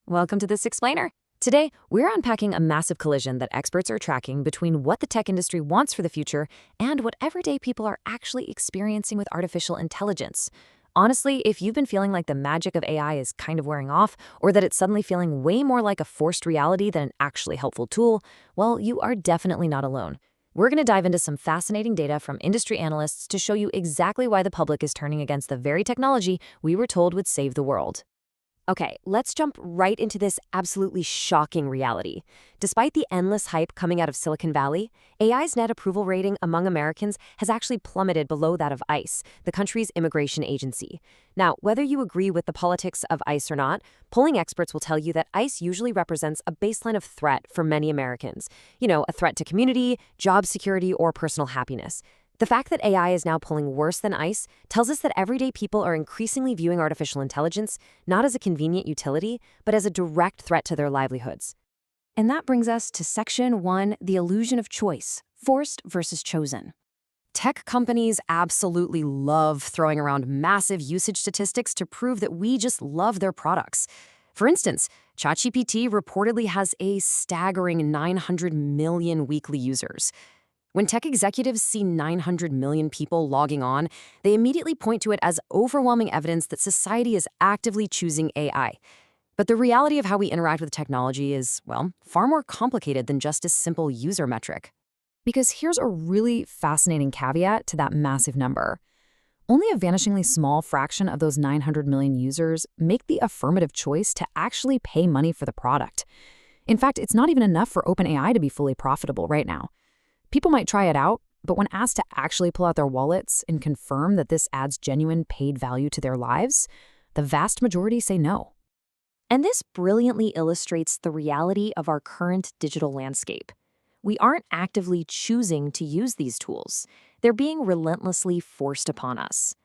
Welcome to this explainer. Today, we're unpacking a massive collision that experts are tracking between what the tech industry wants for the future and what everyday people are actually experiencing with artificial intelligence. Honestly, if you've been feeling like the magic of AI is kind of wearing off, or that it's suddenly feeling way more like a forced reality than an actually helpful tool, well, you are definitely not alone. We're going to dive into some fascinating data from industry analysts to show you exactly why the public is turning against the very technology we were told would save the world. Okay, let's jump right into this absolutely shocking reality. Despite the endless hype coming out of Silicon Valley, AI's net approval rating among Americans has actually plummeted below that of ICE, the country's immigration agency. Now, whether you agree with the politics of ICE or not, polling experts will tell you that ICE usually represents a baseline of threat for many Americans. A threat to community, job security, or personal happiness. The fact that AI is now pulling worse than ICE tells us that everyday people are increasingly viewing artificial intelligence not as a convenient utility, but as a direct threat to their livelihoods. And that brings us to Section 1, the illusion of choice, forced versus chosen. Tech companies absolutely love throwing around massive usage statistics to prove that we just love their products. For instance, ChatGPT reportedly has a staggering 900 million weekly users. When tech executives see 900 million people logging on, they immediately point to it as overwhelming evidence that society is actively choosing AI. But the reality of how we interact with technology is, well, far more complicated than just a simple user metric. Because here's a really fascinating caveat to that massive number. Only a vanishingly small fraction of those 900 million users make the affirmative choice to actually pay money for the product. In fact, it's not even enough for OpenAI to be fully profitable right now. People might try it out, but when asked to actually pull out their wallets and confirm that this adds genuine paid value to their lives, the vast majority say no. And this brilliantly illustrates the reality of our current digital landscape. We aren't actively choosing to use these tools. They're being relentlessly forced upon us.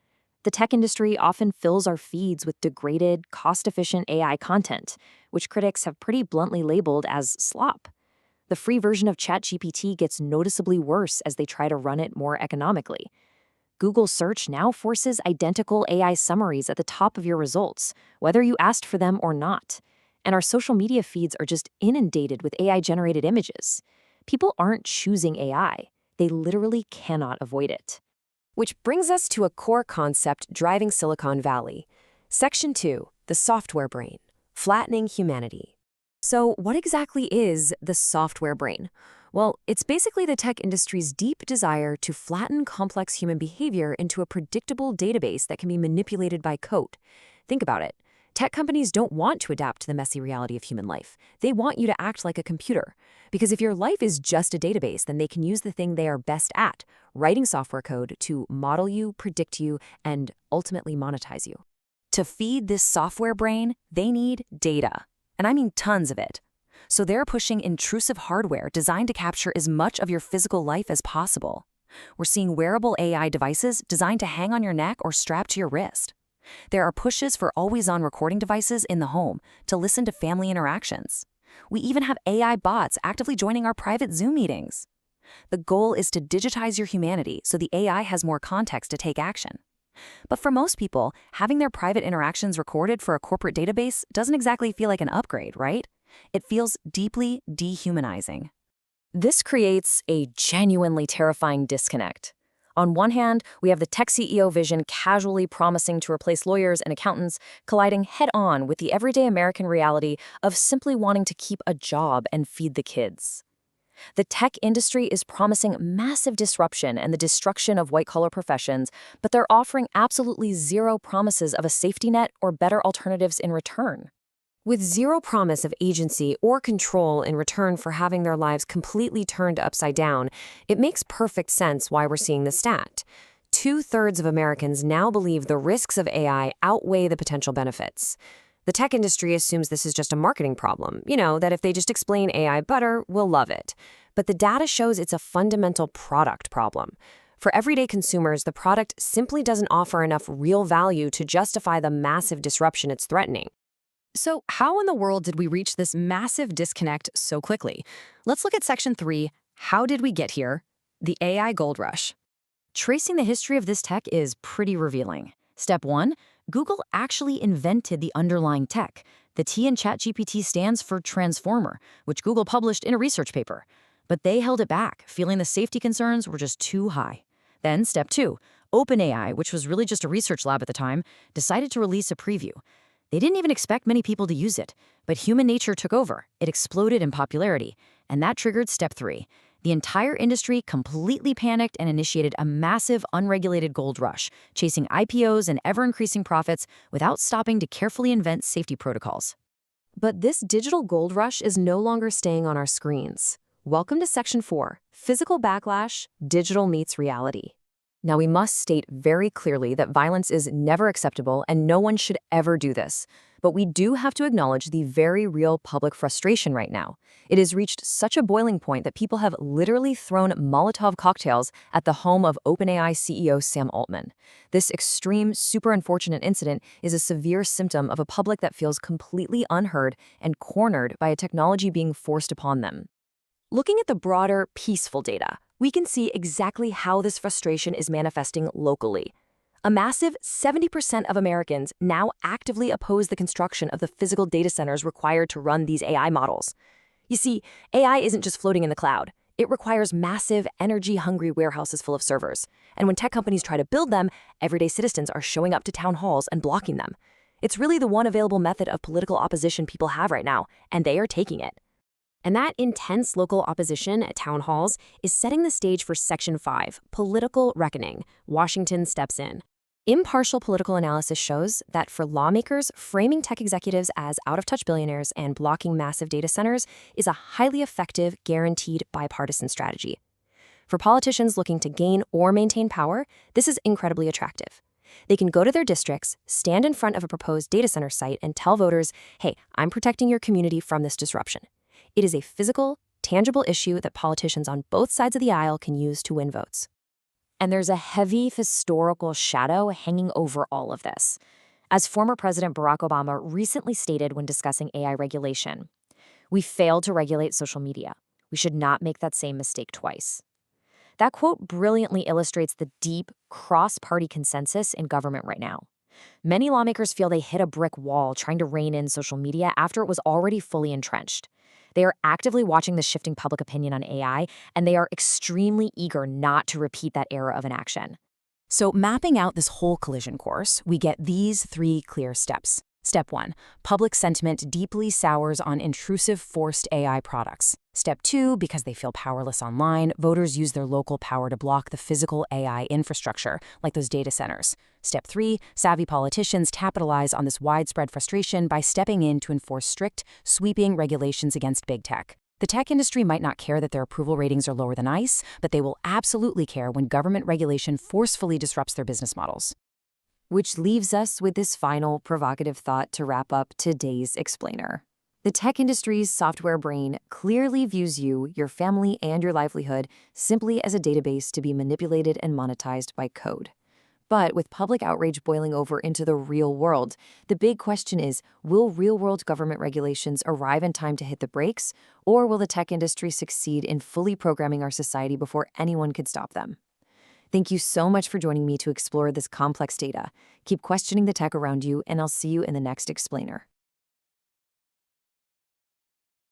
The tech industry often fills our feeds with degraded, cost-efficient AI content, which critics have pretty bluntly labeled as slop. The free version of ChatGPT gets noticeably worse as they try to run it more economically. Google Search now forces identical AI summaries at the top of your results, whether you asked for them or not. And our social media feeds are just inundated with AI-generated images. People aren't choosing AI. They literally cannot avoid it. Which brings us to a core concept driving Silicon Valley. Section 2, the software brain, flattening humanity. So what exactly is the software brain? Well, it's basically the tech industry's deep desire to flatten complex human behavior into a predictable database that can be manipulated by code. Think about it. Tech companies don't want to adapt to the messy reality of human life. They want you to act like a computer. Because if your life is just a database, then they can use the thing they are best at, writing software code, to model you, predict you, and ultimately monetize you. To feed this software brain, they need data. And I mean tons of it. So they're pushing intrusive hardware designed to capture as much of your physical life as possible. We're seeing wearable AI devices designed to hang on your neck or strap to your wrist. There are pushes for always-on recording devices in the home to listen to family interactions. We even have AI bots actively joining our private Zoom meetings. The goal is to digitize your humanity so the AI has more context to take action. But for most people, having their private interactions recorded for a corporate database doesn't exactly feel like an upgrade, right? It feels deeply dehumanizing. This creates a genuinely terrifying disconnect. On one hand, we have the tech CEO vision casually promising to replace lawyers and accountants, colliding head-on with the everyday American reality of simply wanting to keep a job and feed the kids. The tech industry is promising massive disruption and the destruction of white-collar professions, but they're offering absolutely zero promises of a safety net or better alternatives in return. With zero promise of agency or control in return for having their lives completely turned upside down, it makes perfect sense why we're seeing the stat. 2/3 of Americans now believe the risks of AI outweigh the potential benefits. The tech industry assumes this is just a marketing problem, that if they just explain AI better, we'll love it. But the data shows it's a fundamental product problem. For everyday consumers, the product simply doesn't offer enough real value to justify the massive disruption it's threatening. So how in the world did we reach this massive disconnect so quickly? Let's look at Section 3, How Did We Get Here? The AI Gold Rush. Tracing the history of this tech is pretty revealing. Step 1, Google actually invented the underlying tech, The T in ChatGPT stands for transformer, which Google published in a research paper. But they held it back, feeling the safety concerns were just too high. Then step 2, OpenAI, which was really just a research lab at the time, decided to release a preview. They didn't even expect many people to use it, but human nature took over. It exploded in popularity, and that triggered step 3. The entire industry completely panicked and initiated a massive, unregulated gold rush, chasing IPOs and ever-increasing profits without stopping to carefully invent safety protocols. But this digital gold rush is no longer staying on our screens. Welcome to Section 4, Physical Backlash, Digital Meets Reality. Now, we must state very clearly that violence is never acceptable and no one should ever do this. But we do have to acknowledge the very real public frustration right now. It has reached such a boiling point that people have literally thrown Molotov cocktails at the home of OpenAI CEO Sam Altman. This extreme, super unfortunate incident is a severe symptom of a public that feels completely unheard and cornered by a technology being forced upon them. Looking at the broader, peaceful data, we can see exactly how this frustration is manifesting locally. A massive 70% of Americans now actively oppose the construction of the physical data centers required to run these AI models. You see, AI isn't just floating in the cloud. It requires massive, energy-hungry warehouses full of servers. And when tech companies try to build them, everyday citizens are showing up to town halls and blocking them. It's really the one available method of political opposition people have right now, and they are taking it. And that intense local opposition at town halls is setting the stage for Section 5, Political Reckoning. Washington steps in. Impartial political analysis shows that for lawmakers, framing tech executives as out-of-touch billionaires and blocking massive data centers is a highly effective, guaranteed bipartisan strategy. For politicians looking to gain or maintain power, this is incredibly attractive. They can go to their districts, stand in front of a proposed data center site, and tell voters, hey, I'm protecting your community from this disruption. It is a physical, tangible issue that politicians on both sides of the aisle can use to win votes. And there's a heavy historical shadow hanging over all of this. As former President Barack Obama recently stated when discussing AI regulation, we failed to regulate social media. We should not make that same mistake twice. That quote brilliantly illustrates the deep, cross-party consensus in government right now. Many lawmakers feel they hit a brick wall trying to rein in social media after it was already fully entrenched. They are actively watching the shifting public opinion on AI, and they are extremely eager not to repeat that era of inaction. So mapping out this whole collision course, we get these 3 clear steps. Step 1, public sentiment deeply sours on intrusive forced AI products. Step 2, because they feel powerless online, voters use their local power to block the physical AI infrastructure, like those data centers. Step 3, savvy politicians capitalize on this widespread frustration by stepping in to enforce strict, sweeping regulations against big tech. The tech industry might not care that their approval ratings are lower than ice, but they will absolutely care when government regulation forcefully disrupts their business models. Which leaves us with this final provocative thought to wrap up today's explainer. The tech industry's software brain clearly views you, your family, and your livelihood simply as a database to be manipulated and monetized by code. But with public outrage boiling over into the real world, the big question is, will real-world government regulations arrive in time to hit the brakes, or will the tech industry succeed in fully programming our society before anyone could stop them? Thank you so much for joining me to explore this complex data. Keep questioning the tech around you, and I'll see you in the next explainer.